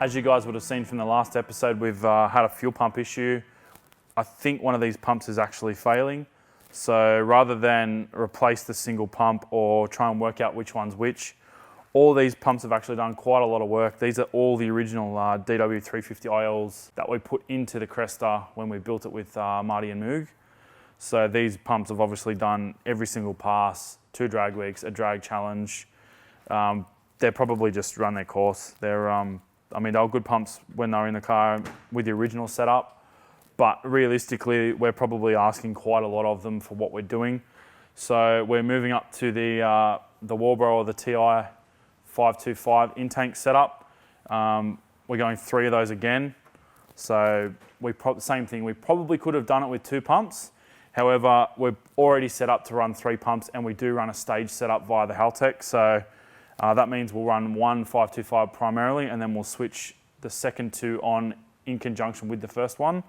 As you guys would have seen from the last episode, we've had a fuel pump issue. I think one of these pumps is actually failing. So rather than replace the single pump or try and work out which one's which, all these pumps have actually done quite a lot of work. These are all the original DW350ILs that we put into the CRESTA when we built it with Marty and Moog. So these pumps have obviously done every single pass, 2 drag weeks, a drag challenge. They're probably just run their course. They're, I mean, they were good pumps when they were in the car with the original setup, but realistically, we're probably asking quite a lot of them for what we're doing. So we're moving up to the Walbro or the TI 525 in-tank setup. We're going 3 of those again. So same thing, we probably could have done it with 2 pumps. However, we're already set up to run 3 pumps, and we do run a stage setup via the Haltech. So that means we'll run 1 525 primarily, and then we'll switch the second 2 on in conjunction with the first one.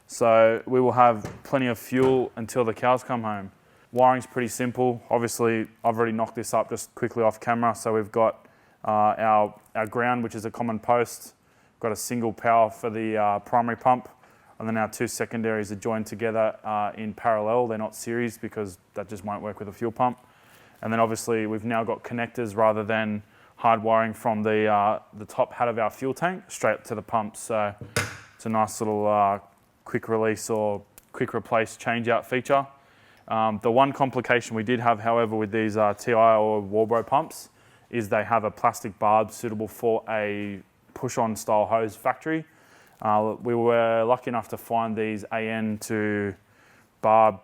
So we will have plenty of fuel until the cows come home. Wiring's pretty simple. Obviously, I've already knocked this up just quickly off camera. So we've got our ground, which is a common post. Got a single power for the primary pump, and then our 2 secondaries are joined together in parallel. They're not series because that just won't work with a fuel pump. And then obviously we've now got connectors rather than hard wiring from the top hat of our fuel tank straight up to the pump. So it's a nice little quick release or quick replace change out feature. The one complication we did have, however, with these TI or Walbro pumps is they have a plastic barb suitable for a push-on style hose factory. We were lucky enough to find these AN to barb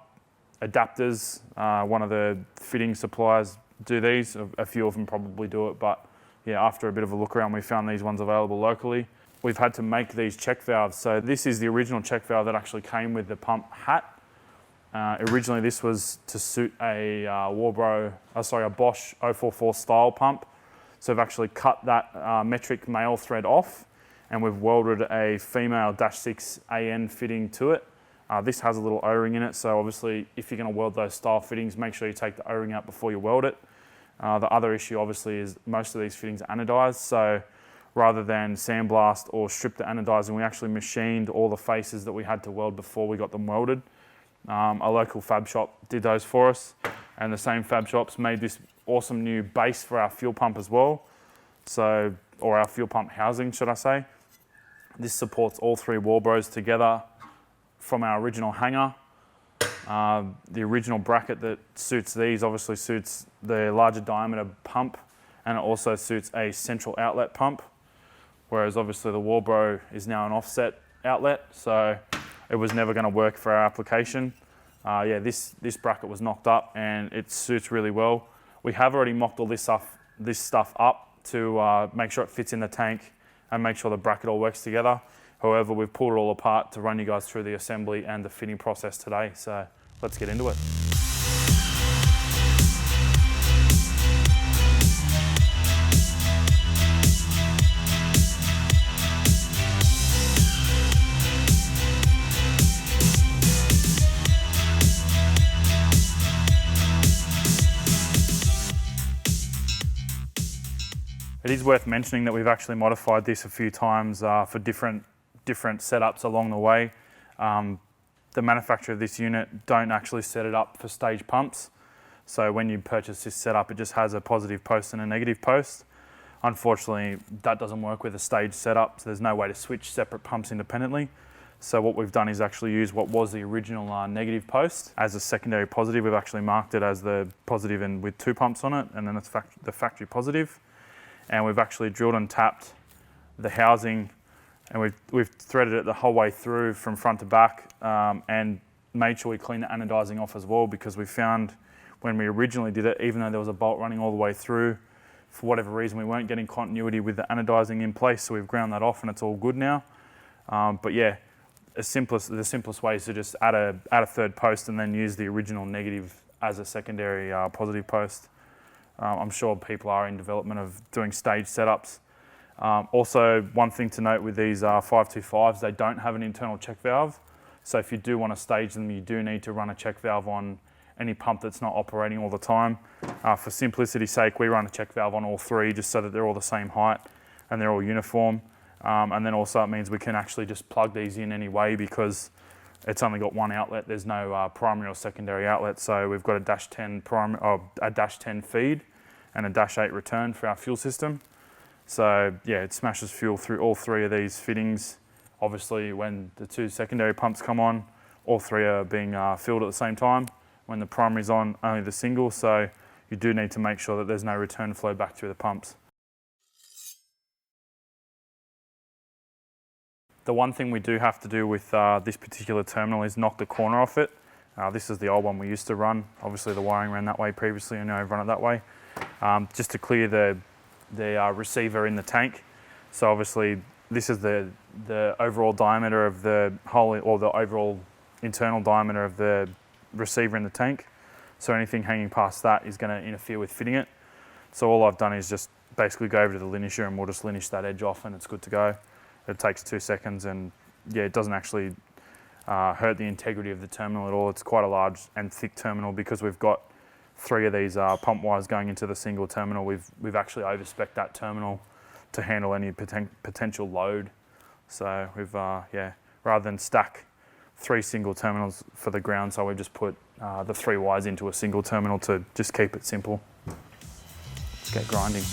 adapters. One of the fitting suppliers do these. A few of them probably do it, but yeah, after a bit of a look around, we found these ones available locally. We've had to make these check valves. So this is the original check valve that actually came with the pump hat. Originally, this was to suit a Bosch 044 style pump. So we've actually cut that metric male thread off, and we've welded a female -6 AN fitting to it. This has a little O-ring in it, so obviously if you're going to weld those style fittings, make sure you take the O-ring out before you weld it. The other issue obviously is most of these fittings are anodized, so rather than sandblast or strip the anodizing, we actually machined all the faces that we had to weld before we got them welded. A local fab shop did those for us, and the same fab shops made this awesome new base for our fuel pump as well. So, or our fuel pump housing, should I say. This supports all 3 Walbros together from our original hanger. The original bracket that suits these obviously suits the larger diameter pump, and it also suits a central outlet pump, whereas obviously the Walbro is now an offset outlet, so it was never going to work for our application. Yeah, this bracket was knocked up and it suits really well. We have already mocked all this stuff up to make sure it fits in the tank and make sure the bracket all works together. However, we've pulled it all apart to run you guys through the assembly and the fitting process today. So let's get into it. It is worth mentioning that we've actually modified this a few times for different setups along the way. The manufacturer of this unit don't actually set it up for stage pumps. So when you purchase this setup, it just has a positive post and a negative post. Unfortunately, that doesn't work with a stage setup, so there's no way to switch separate pumps independently. So what we've done is actually use what was the original negative post as a secondary positive. We've actually marked it as the positive and with 2 pumps on it, and then it's the factory positive. And we've actually drilled and tapped the housing, and we've threaded it the whole way through from front to back, and made sure we clean the anodizing off as well, because we found when we originally did it, even though there was a bolt running all the way through, for whatever reason we weren't getting continuity with the anodizing in place, so we've ground that off and it's all good now. But yeah, the simplest way is to just add a 3rd post and then use the original negative as a secondary positive post. I'm sure people are in development of doing stage setups. Also, one thing to note with these 525s, they don't have an internal check valve. So if you do want to stage them, you do need to run a check valve on any pump that's not operating all the time. For simplicity's sake, we run a check valve on all 3 just so that they're all the same height and they're all uniform. And then also it means we can actually just plug these in anyway because it's only got one outlet. There's no primary or secondary outlet. So we've got a -10 a -10 feed and a -8 return for our fuel system. So yeah, it smashes fuel through all three of these fittings. Obviously, when the two secondary pumps come on, all three are being filled at the same time. When the primary's on, only the single. So you do need to make sure that there's no return flow back through the pumps. The one thing we do have to do with this particular terminal is knock the corner off it. This is the old one we used to run. Obviously the wiring ran that way previously and now I've run it that way. Just to clear the receiver in the tank. So obviously this is the overall diameter of the hole, or the overall internal diameter of the receiver in the tank. So anything hanging past that is going to interfere with fitting it. So all I've done is just basically go over to the linisher and we'll just linish that edge off and it's good to go. It takes 2 seconds and yeah, it doesn't actually hurt the integrity of the terminal at all. It's quite a large and thick terminal because we've got 3 of these pump wires going into the single terminal. We've actually overspec'd that terminal to handle any potential load. So we've yeah, rather than stack 3 single terminals for the ground, so we've just put the 3 wires into a single terminal to just keep it simple. Let's get grinding.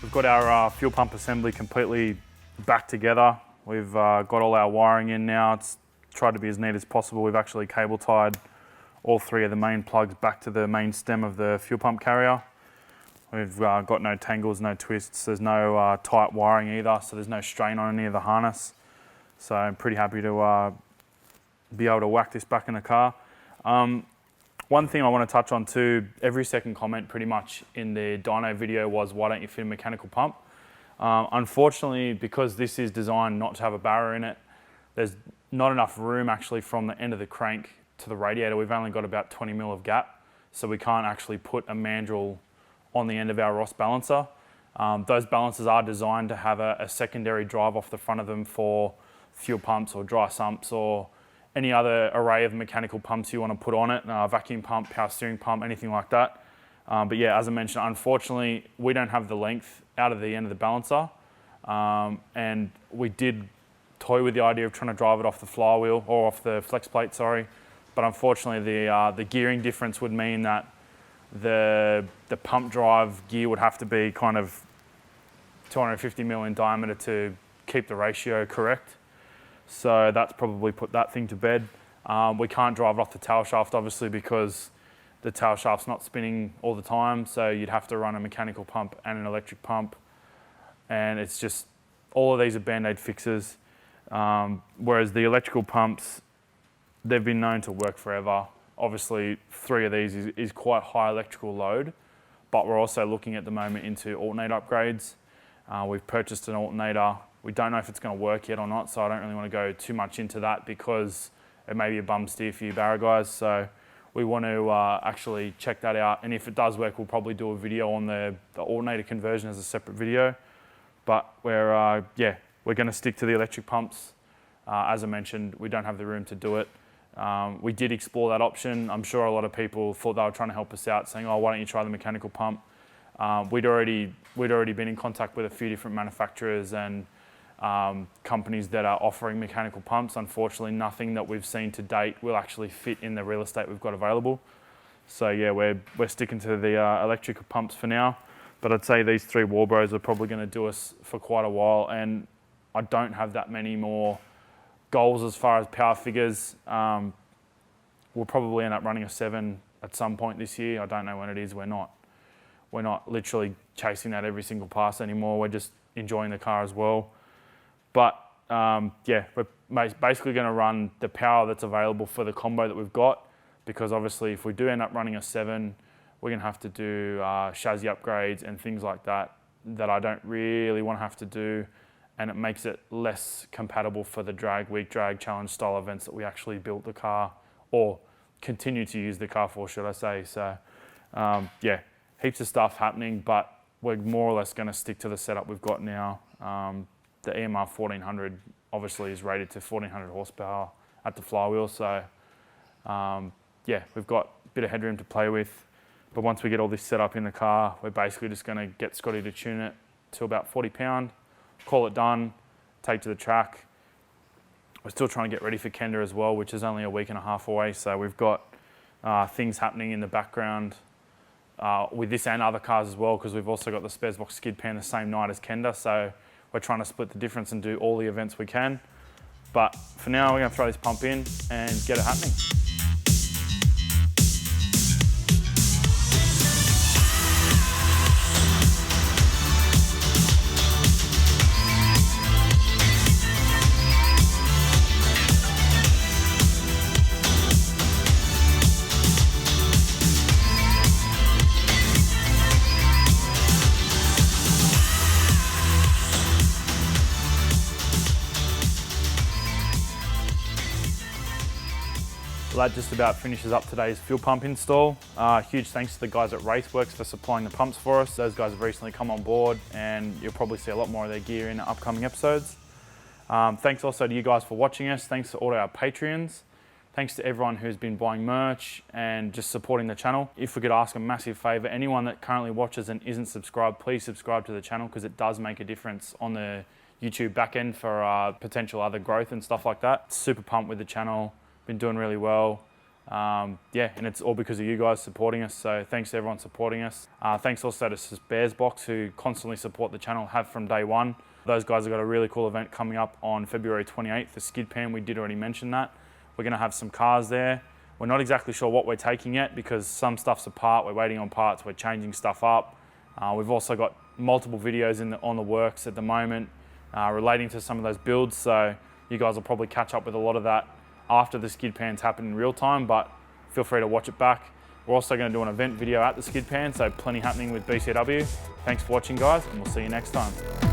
We've got our fuel pump assembly completely back together. We've got all our wiring in now. It's tried to be as neat as possible. We've actually cable tied all 3 of the main plugs back to the main stem of the fuel pump carrier. We've got no tangles, no twists. There's no tight wiring either, so there's no strain on any of the harness. So I'm pretty happy to be able to whack this back in the car. One thing I want to touch on too, every second comment pretty much in the dyno video was, why don't you fit a mechanical pump? Unfortunately, because this is designed not to have a barrier in it, there's not enough room actually from the end of the crank to the radiator. We've only got about 20 mil of gap, so we can't actually put a mandrel on the end of our Ross balancer. Those balancers are designed to have a secondary drive off the front of them for fuel pumps or dry sumps or any other array of mechanical pumps you want to put on it, vacuum pump, power steering pump, anything like that. But yeah, as I mentioned, unfortunately, we don't have the length out of the end of the balancer. And we did toy with the idea of trying to drive it off the flywheel or off the flex plate, sorry. But unfortunately, the gearing difference would mean that the pump drive gear would have to be kind of 250 mil in diameter to keep the ratio correct. So that's probably put that thing to bed. We can't drive it off the tail shaft, obviously, because the tail shaft's not spinning all the time. So you'd have to run a mechanical pump and an electric pump. And it's just, all of these are Band-Aid fixes. Whereas the electrical pumps, they've been known to work forever. Obviously, 3 of these is quite high electrical load, but we're also looking at the moment into alternator upgrades. We've purchased an alternator. We don't know if it's going to work yet or not, so I don't really want to go too much into that because it may be a bum steer for you Barra guys. So we want to actually check that out. And if it does work, we'll probably do a video on the alternator conversion as a separate video. But we're going to stick to the electric pumps. As I mentioned, we don't have the room to do it. We did explore that option. I'm sure a lot of people thought they were trying to help us out, saying, oh, why don't you try the mechanical pump? We'd already been in contact with a few different manufacturers and companies that are offering mechanical pumps. Unfortunately, nothing that we've seen to date will actually fit in the real estate we've got available. So yeah, we're sticking to the electrical pumps for now. But I'd say these 3 Warbros are probably going to do us for quite a while, and I don't have that many more goals as far as power figures. We'll probably end up running a 7 at some point this year. I don't know when it is. We're not literally chasing that every single pass anymore. We're just enjoying the car as well. But yeah, we're basically going to run the power that's available for the combo that we've got, because obviously if we do end up running a 7, we're gonna have to do chassis upgrades and things like that I don't really want to have to do, and it makes it less compatible for the drag week, drag challenge style events that we actually built the car, or continue to use the car for, should I say. So yeah, heaps of stuff happening, but we're more or less going to stick to the setup we've got now. The EMR 1400 obviously is rated to 1400 horsepower at the flywheel, so yeah, we've got a bit of headroom to play with. But once we get all this set up in the car, we're basically just going to get Scotty to tune it to about 40 pound, call it done, take to the track. We're still trying to get ready for Kenda as well, which is only a week and a half away. So we've got things happening in the background with this and other cars as well, because we've also got the spares box skid pan the same night as Kenda. So we're trying to split the difference and do all the events we can. But for now, we're going to throw this pump in and get it happening. Well, that just about finishes up today's fuel pump install. Huge thanks to the guys at Raceworks for supplying the pumps for us. Those guys have recently come on board, and you'll probably see a lot more of their gear in upcoming episodes. Thanks also to you guys for watching us. Thanks to all our Patreons. Thanks to everyone who's been buying merch and just supporting the channel. If we could ask a massive favor, anyone that currently watches and isn't subscribed, please subscribe to the channel, because it does make a difference on the YouTube back end for potential other growth and stuff like that. Super pumped with the channel. Been doing really well. Yeah, and it's all because of you guys supporting us. So thanks to everyone supporting us. Thanks also to Sparesbox, who constantly support the channel, have from day one. Those guys have got a really cool event coming up on February 28th, the skid pan. We did already mention that. We're going to have some cars there. We're not exactly sure what we're taking yet, because some stuff's apart. We're waiting on parts. We're changing stuff up. We've also got multiple videos on the works at the moment relating to some of those builds. So you guys will probably catch up with a lot of that after the skid pans happen in real time, but feel free to watch it back. We're also going to do an event video at the skid pan, so plenty happening with BCW. Thanks for watching, guys, and we'll see you next time.